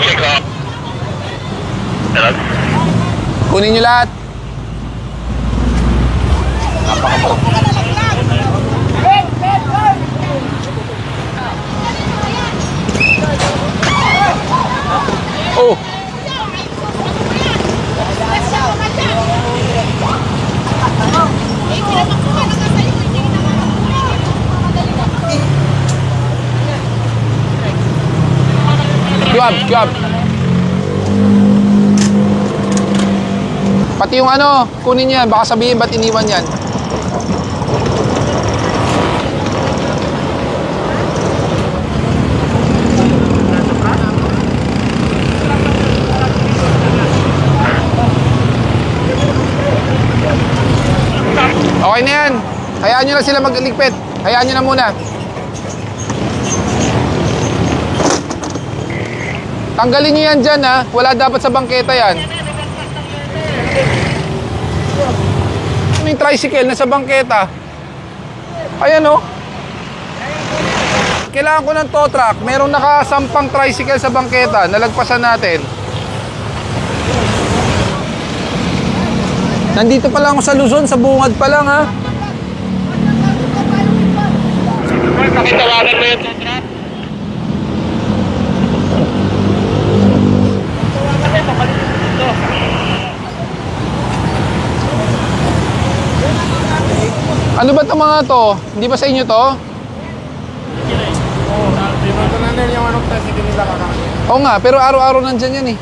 Check up. Kunin nyo lahat. Oh. Grab. Pati yung ano, kunin yan. Baka sabihin ba't iniwan yan. Okay na yan. Hayaan nyo na sila magligpit. Hayaan nyo na muna. Tanggalin nyo yan dyan ha. Wala dapat sa bangketa yan. May tricycle na sa bangketa. Ayan o. Kailangan ko ng tow truck. Merong nakasampang tricycle sa bangketa. Nalagpasan natin. Nandito pa lang ako sa Luzon. Sa bungad pa lang ha. Pakitawagan mo yung tow truck. Ano ba itong mga to? Hindi ba sa inyo to? Oo nga, pero araw-araw nandyan yan eh.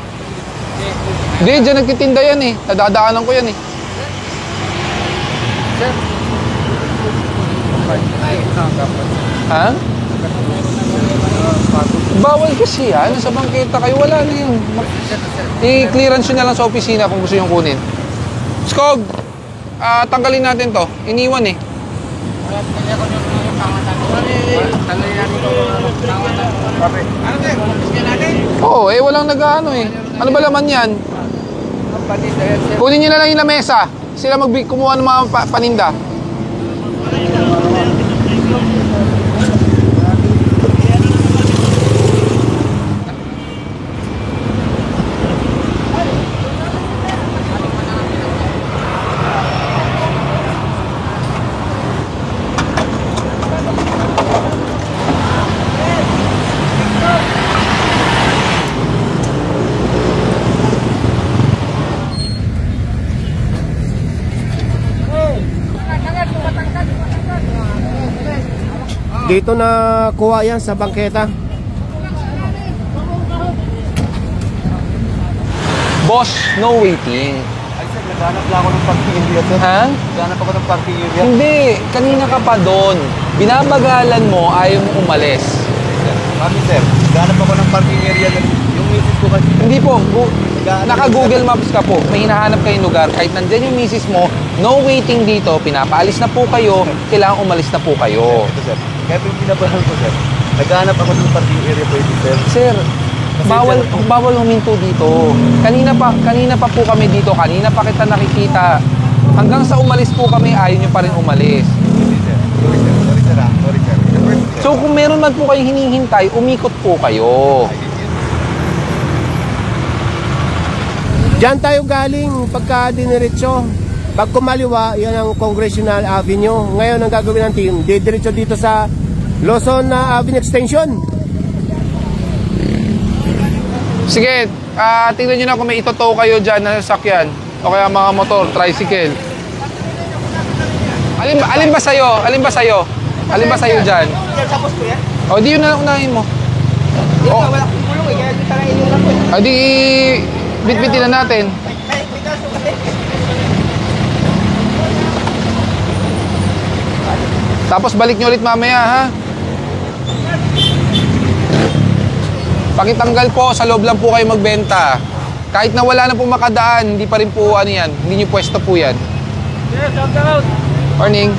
Hindi, dyan nagtitinda yan eh. Nadadaanan ko yan eh. Ha? Bawal kasi yan. Sa bangketa kayo, wala na yun. I-clearance nyo na lang sa opisina kung gusto yung kunin. Skog! Tanggalin natin to. Iniwan eh. Oo, walang nag-ano eh. Ano ba laman yan? Kunin nyo na lang yung lamesa. Sila kumuha ng mga paninda. Dito na kuha yan sa bangketa. Boss, no waiting. Ay sir, naghanap lang ako ng parking area sir. Ha? Naghanap ako ng parking area. Hindi, kanina ka pa doon. Binabagalan mo, ayaw mo umalis. Mami sir, naghanap ako ng parking area. Yung misis ko kasi. Hindi po, naka-Google Maps ka po. May hinahanap kayong lugar. Kahit nandyan yung misis mo, no waiting dito. Pinapaalis na po kayo. Kailangan umalis na po kayo. Ito sir, kaya yung pinabahan ko sir. Naghanap ako ng parking area pwede sir. Sir, bawal huminto dito. Kanina pa po kami dito. Kanina pa kita nakikita. Hanggang sa umalis po kami, ayaw nyo pa rin umalis. Hindi sir. Sorry sir. Sorry sir. Sorry sir. So kung meron man po kayong hinihintay, umikot po kayo. Diyan tayo galing pagka diniretso. Pag kumaliwa, yan ang Congressional Avenue. Ngayon ang gagawin ng team, didiretso dito sa Luzon Avenue Extension. Sige, tingnan nyo na kung may itotow kayo dyan na sasakyan. O kaya mga motor, tricycle. Alin ba sa'yo? Alin ba sa'yo? Alin ba sa'yo dyan? Tapos po yan? O, di yun na unahin mo. Hindi ka, wala kong pulong eh. Kaya dito na inulan ko eh. O, di bitbitin na natin. May kaso kasi. Tapos balik nyo ulit mamaya, ha? Pakitanggal po, sa loob lang po kayo magbenta. Kahit na wala na po makadaan, hindi pa rin po ano yan. Hindi nyo pwesto po yan. Yes, shout out. Morning.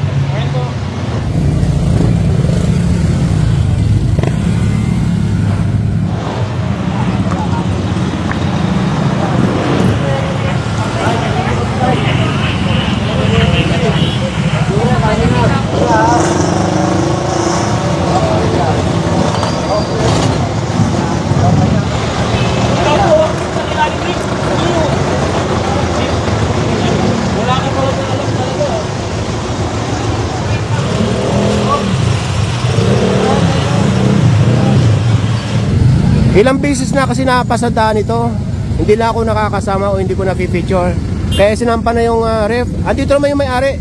Ilang beses na kasi napasadaan ito. Hindi na ako nakakasama o hindi ko na-feature. Kaya sinampa na yung ref. Andito naman yung may-ari.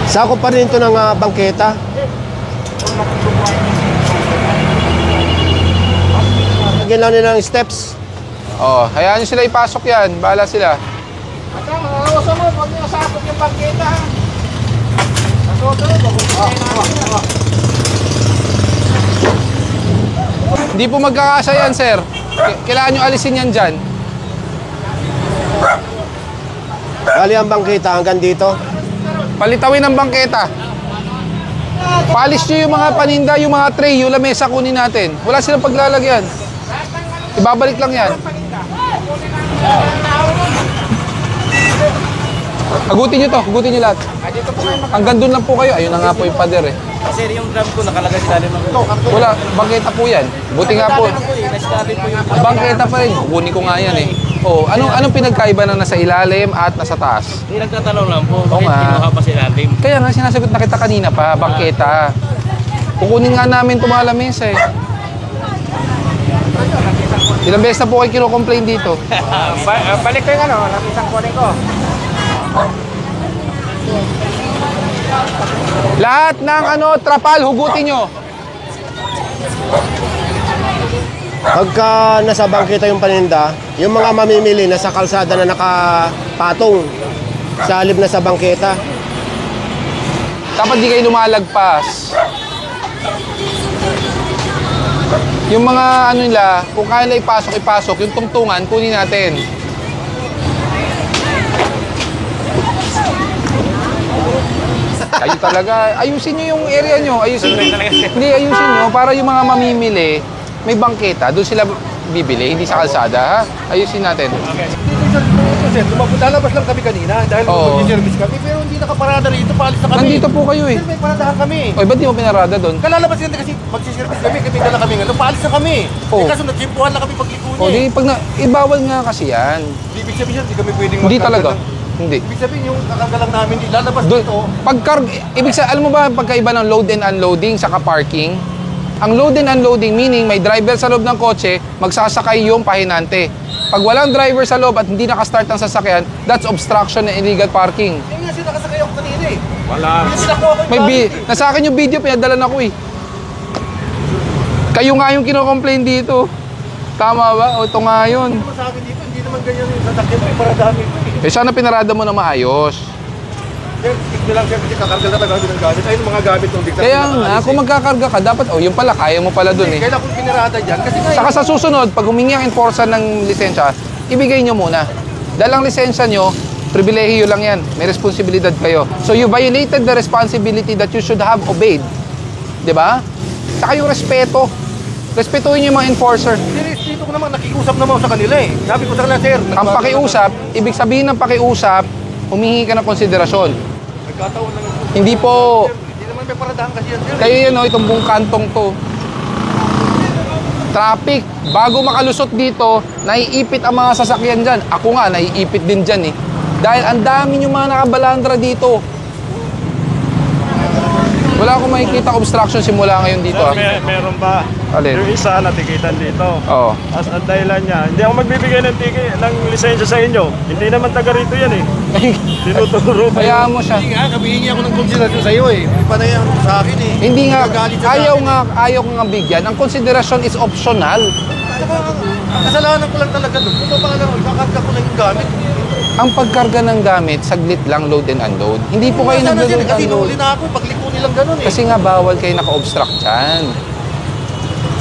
Sakop pa rin ito ng bangketa. Lagyan lang nila ng steps. Oh, hayaan nyo sila ipasok yan. Bahala sila. Uso mo, huwag nyo sakop yung bangketa. Hindi po magkakasa yan, sir. Kailangan nyo alisin yan dyan. Bali ang bangketa hanggang dito. Palitawin ang bangketa. Polish nyo yung mga paninda, yung mga tray, yung lamesa kunin natin. Wala silang paglalagyan. Ibabalik lang yan. Hagutin nyo to, hagutin nyo lahat. Hanggang doon lang po kayo. Ayun na nga po yung pader eh. Kasi yung drum ko nakalagay sila rin ng ito. Wala, bangketa po yan. Buti nga po. Bangketa pa rin. Kukunin ko nga yan eh. Oh, anong pinagkaiba ng nasa ilalim at nasa taas? Hindi nagtatanong lang po. Oo Bakit nga. kinuha pa sila rin? Kaya nga sinasagot na kita kanina pa, bangketa. Kukunin nga namin itong mga lamesa eh. Ilang beses na po kayo kino-complain dito? Balik ko yung napisang kunin ko. Lahat ng trapal, hugutin nyo. Pagka nasa bangketa yung paninda, yung mga mamimili nasa kalsada na nakapatong sa halip na sa bangketa. Dapat di kayo lumalagpas. Yung mga nila, kung kaya nila ipasok, yung tungtungan, kunin natin. Kayo talaga, ayusin nyo yung area nyo. Hindi, ayusin nyo para yung mga mamimili, may bangketa, doon sila bibili, hindi sa kalsada, ha? Ayusin natin. Sir, lalabas lang kami kanina dahil mag-service kami, pero hindi nakaparada rito, paalis na kami. Nandito po kayo eh. Sir, may paradahan kami. Oy, ba't di mo pinarada doon? Kalalabas yan kasi mag-service kami, dala kami nga, paalis na kami. Oh. Kaso nagsimpuhan lang kami pagliko niya. O, di, ibawal nga kasi yan. Ibig sabihin, hindi kami pwedeng Hindi magkarga talaga. ng- Hindi. Ibig sabihin, yung kakarga lang namin, lalabas Doon, dito. alam mo ba pagkaiba ng load and unloading saka parking? Ang load and unloading meaning may driver sa loob ng kotse, magsasakay yung pahinante. Pag walang driver sa loob at hindi nakastart ang sasakyan, that's obstruction and illegal parking. Yung nga sila kasakay ako kanina eh. Wala. Yung sila ko ako yung Nasa akin yung video, pinadalan ako eh. Kayo nga yung kino-complain dito. Tama ba? O ito nga yun. sa akin dito, hindi naman ganyan yung sasakyan mo, paradahan mo. Eh sana pinarada mo na maayos. Sir, stick nyo lang sir, kasi kakarga talaga kami ng gamit. Ayun mga gamit ng diktat. Kaya nga, kung magkakarga ka, dapat, yung pala, kaya mo pala dun eh. Kailan kong pinarada dyan, kasi nga Saka sa susunod, pag humingi ang enforcer ng lisensya, ibigay nyo muna. Dahil ang lisensya nyo, pribilehiyo lang yan. May responsibilidad kayo. So you violated the responsibility that you should have obeyed. Diba? Saka yung respeto. Respetuhin nyo yung mga enforcer. dito ko naman, nakiusap naman ako sa kanila eh. Sabi ko sa kanila, sir. Ang pakiusap, ibig sabihin ng pakiusap, humingi ka ng konsiderasyon. Nagkataon lang yung Hindi po, Hindi naman may paradahan kasi yan, sir. kayo yan o, itong buong kantong to. Traffic, bago makalusot dito, naiipit ang mga sasakyan dyan. Ako nga, naiipit din dyan eh. Dahil ang dami yung mga nakabalandra dito. Wala akong makikita obstruction simula ngayon dito. Sir, meron ba? Alin? Yung isa natikitan dito. Oo. As ang dahilan niya, hindi ako magbibigay ng lisensya sa inyo. Hindi naman taga rito yan eh. Tinuturo pa Kaya mo siya. Hindi nga, kabihingi ako ng konsiderasyon sa iyo eh. Hindi pa na yan sa akin eh. Hindi nga, Nagagalit siya sa ayaw akin. ayaw ko nga bigyan. Ang konsiderasyon is optional. Saka, ang kasalanan ko lang talaga doon. Kung pa lang, kakarga ko lang yung gamit. Ang pagkarga ng gamit, saglit lang load and unload. Hindi po kayo Sana nag-load sir, and kasi unload. nuli na ako, pagliko nilang gano'n eh. Kasi nga bawal kayo naka-obstruct dyan.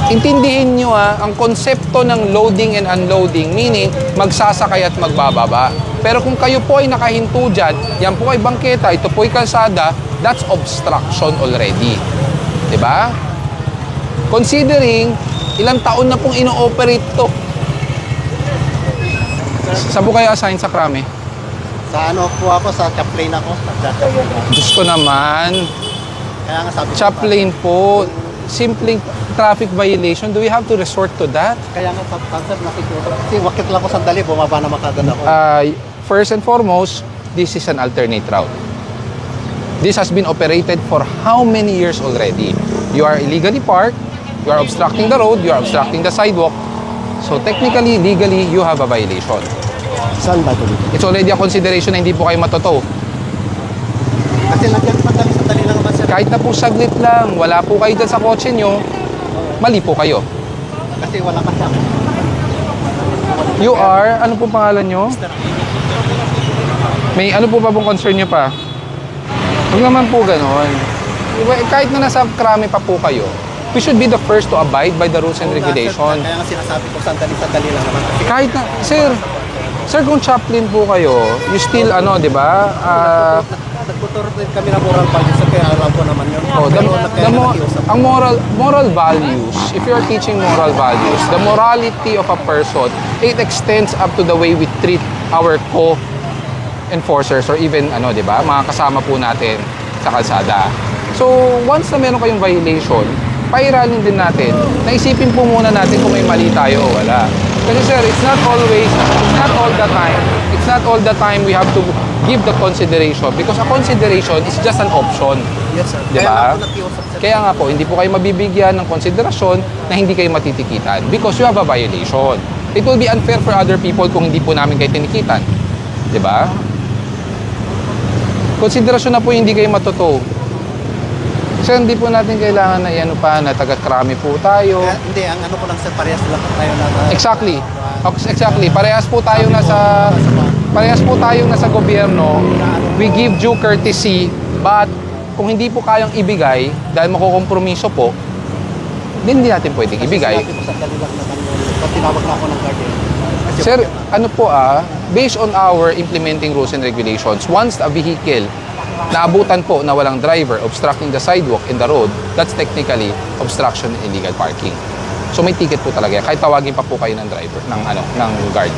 Intindihin nyo ang konsepto ng loading and unloading, meaning magsasakay at magbababa. Pero kung kayo po ay nakahinto dyan, yan po ay bangketa, ito po ay kalsada, that's obstruction already. Diba? Considering, ilang taon na pong ino-operate to. Saan po kayo assign sa Krame? Sa ano po ako, sa Chaplain ako. Diyos ko naman. Kaya nga sabi Chaplain po, simpleng traffic violation, do we have to resort to that? Kaya nga, sir, nakikiusap. Kasi wakit lang ako sandali, bumaba na makagad ako. first and foremost, this is an alternate route. This has been operated for how many years already? You are illegally parked, you are obstructing the road, you are obstructing the sidewalk. So technically, legally, you have a violation. Saan ba ito? It's already a consideration na hindi po kayo matotow. Kasi nandiyan sandali lang naman sir. Kahit na po saglit lang, wala po kayo dyan sa kotse nyo, mali po kayo. Kasi wala kasi ako. You are, ano po pangalan nyo? May ano po pa pong concern nyo pa? Huwag naman po ganon. Kahit na nasa krami pa po kayo, we should be the first to abide by the rules and regulations. Kaya nga sinasabi ko sandali lang naman. Kasi Kahit na, sir, kung chaplain po kayo, you still, ano, di ba? nagtuturo din kami ng moral values kaya alam ko naman yun. Oh, ang moral values, if you're teaching moral values, the morality of a person, it extends up to the way we treat our co-enforcers or even, ano, di ba, mga kasama po natin sa kalsada. So, once na meron kayong violation, pairalin din natin, naisipin po muna natin kung may mali tayo o wala. Kasi sir, it's not all the time we have to give the consideration because a consideration is just an option. Yes, sir. Di ba? Kaya nga po nakiusap, sir. Kaya nga po, hindi po kayo mabibigyan ng konsiderasyon na hindi kayo matitikitan because you have a violation. It will be unfair for other people kung hindi po namin kayo tinikitan. Di ba? Konsiderasyon na po hindi kayo matuto. So, hindi po natin kailangan na ano pa, na taga-krami po tayo. Hindi, ang ano ko lang sir, parehas lang tayo na... Exactly. Parehas po tayong nasa gobyerno. We give due courtesy, but kung hindi po kayang ibigay, dahil makukompromiso po, hindi natin pwedeng ibigay. Kasi sandali lang naman yun. Pag tinawag na ako ng guardian. Sir, ano po based on our implementing rules and regulations, once a vehicle naabutan po na walang driver obstructing the sidewalk in the road, that's technically obstruction and illegal parking. So may ticket po talaga. Kahit tawagin pa po kayo ng driver, ng guard.